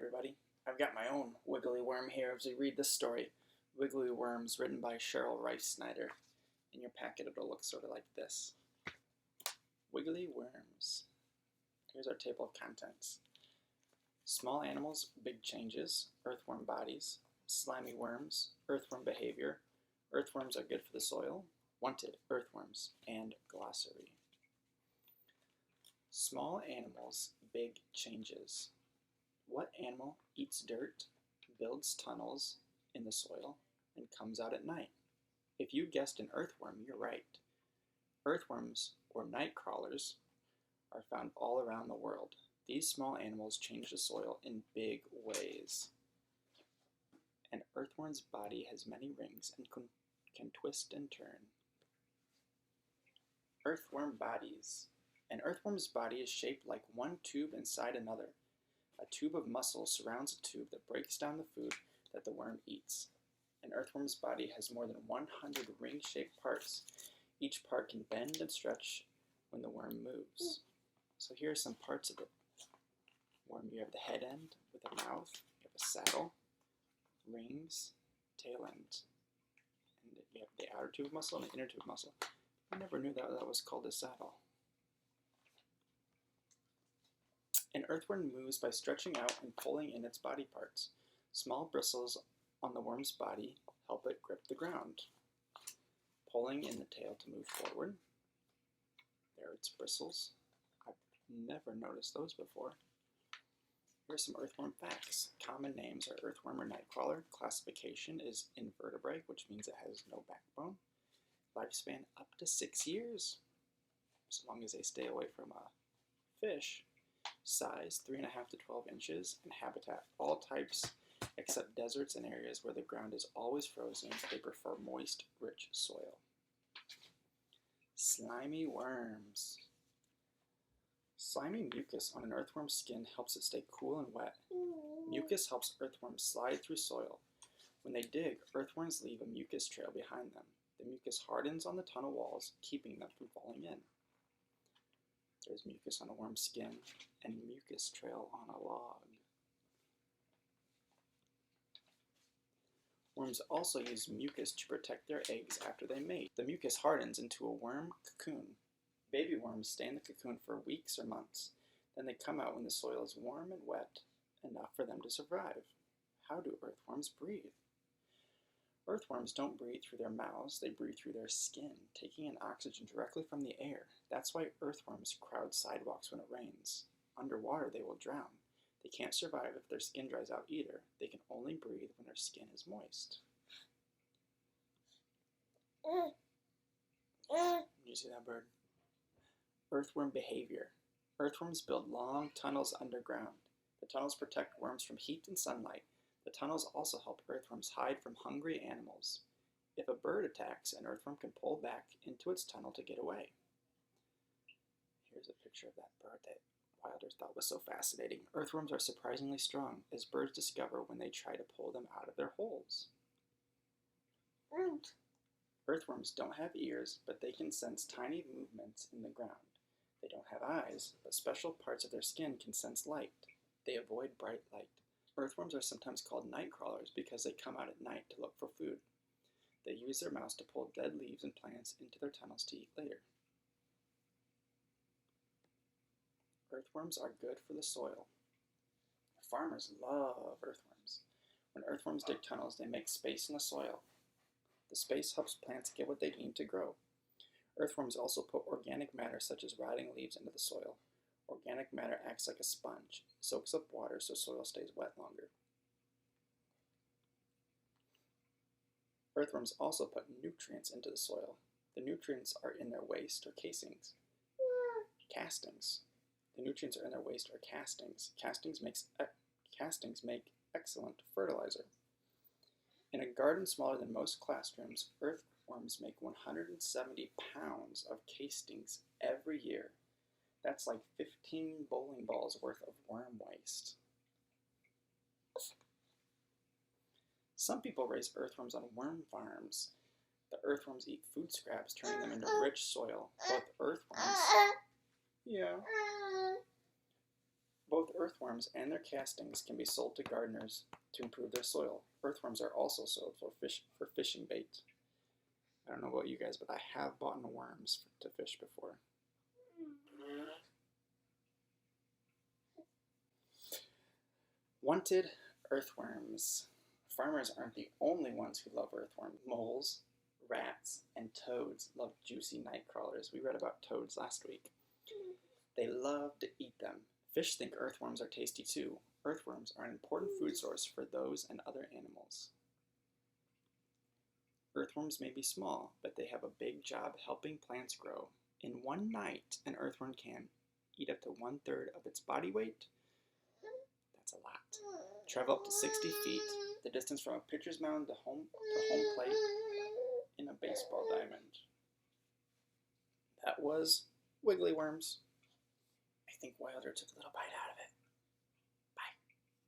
everybody. I've got my own Wiggly Worm here as we read this story, Wiggly Worms, written by Cheryl Reifsnyder. In your packet it'll look sort of like this. Wiggly Worms. Here's our table of contents. Small animals, big changes, earthworm bodies, slimy worms, earthworm behavior, earthworms are good for the soil, wanted earthworms, and glossary. Small animals, big changes. What animal eats dirt, builds tunnels in the soil, and comes out at night? If you guessed an earthworm, you're right. Earthworms, or night crawlers, are found all around the world. These small animals change the soil in big ways. An earthworm's body has many rings and can twist and turn. Earthworm bodies. An earthworm's body is shaped like one tube inside another. A tube of muscle surrounds a tube that breaks down the food that the worm eats. An earthworm's body has more than 100 ring-shaped parts. Each part can bend and stretch when the worm moves. So here are some parts of the worm. You have the head end with a mouth, you have a saddle, rings, tail end, and you have the outer tube muscle and the inner tube muscle. I never knew that was called a saddle. An earthworm moves by stretching out and pulling in its body parts. Small bristles on the worm's body help it grip the ground. Pulling in the tail to move forward. There are its bristles. I've never noticed those before. Here are some earthworm facts. Common names are earthworm or nightcrawler. Classification is invertebrate, which means it has no backbone. Lifespan up to 6 years, so long as they stay away from a fish. Size 3.5 to 12 inches, and habitat all types except deserts and areas where the ground is always frozen. They prefer moist, rich soil. Slimy worms. Slimy mucus on an earthworm's skin helps it stay cool and wet. Mucus helps earthworms slide through soil. When they dig, earthworms leave a mucus trail behind them. The mucus hardens on the tunnel walls, keeping them from falling in. There's mucus on a worm's skin and mucus trail on a log. Worms also use mucus to protect their eggs after they mate. The mucus hardens into a worm cocoon. Baby worms stay in the cocoon for weeks or months. Then they come out when the soil is warm and wet enough for them to survive. How do earthworms breathe? Earthworms don't breathe through their mouths, they breathe through their skin, taking in oxygen directly from the air. That's why earthworms crowd sidewalks when it rains. Underwater, they will drown. They can't survive if their skin dries out either. They can only breathe when their skin is moist. You see that bird? Earthworm behavior. Earthworms build long tunnels underground. The tunnels protect worms from heat and sunlight. The tunnels also help earthworms hide from hungry animals. If a bird attacks, an earthworm can pull back into its tunnel to get away. Here's a picture of that bird that Wilder thought was so fascinating. Earthworms are surprisingly strong, as birds discover when they try to pull them out of their holes. Earthworms don't have ears, but they can sense tiny movements in the ground. They don't have eyes, but special parts of their skin can sense light. They avoid bright light. Earthworms are sometimes called night crawlers because they come out at night to look for food. They use their mouths to pull dead leaves and plants into their tunnels to eat later. Earthworms are good for the soil. Farmers love earthworms. When earthworms dig tunnels, they make space in the soil. The space helps plants get what they need to grow. Earthworms also put organic matter such as rotting leaves into the soil. Organic matter acts like a sponge, soaks up water so soil stays wet longer. Earthworms also put nutrients into the soil. The nutrients are in their waste or castings. The nutrients are in their waste or castings. Castings make excellent fertilizer. In a garden smaller than most classrooms, earthworms make 170 pounds of castings every year. That's like 15 bowling balls worth of worm waste. Some people raise earthworms on worm farms. The earthworms eat food scraps, turning them into Both earthworms and their castings can be sold to gardeners to improve their soil. Earthworms are also sold for fishing bait. I don't know about you guys, but I have bought worms to fish before. Wanted earthworms. Farmers aren't the only ones who love earthworms. Moles, rats, and toads love juicy night crawlers. We read about toads last week. They love to eat them. Fish think earthworms are tasty too. Earthworms are an important food source for those and other animals. Earthworms may be small, but they have a big job helping plants grow. In one night, an earthworm can eat up to 1/3 of its body weight. That's a lot. Travel up to 60 feet, the distance from a pitcher's mound to home plate in a baseball diamond. That was Wiggly Worms. I think Wilder took a little bite out of it.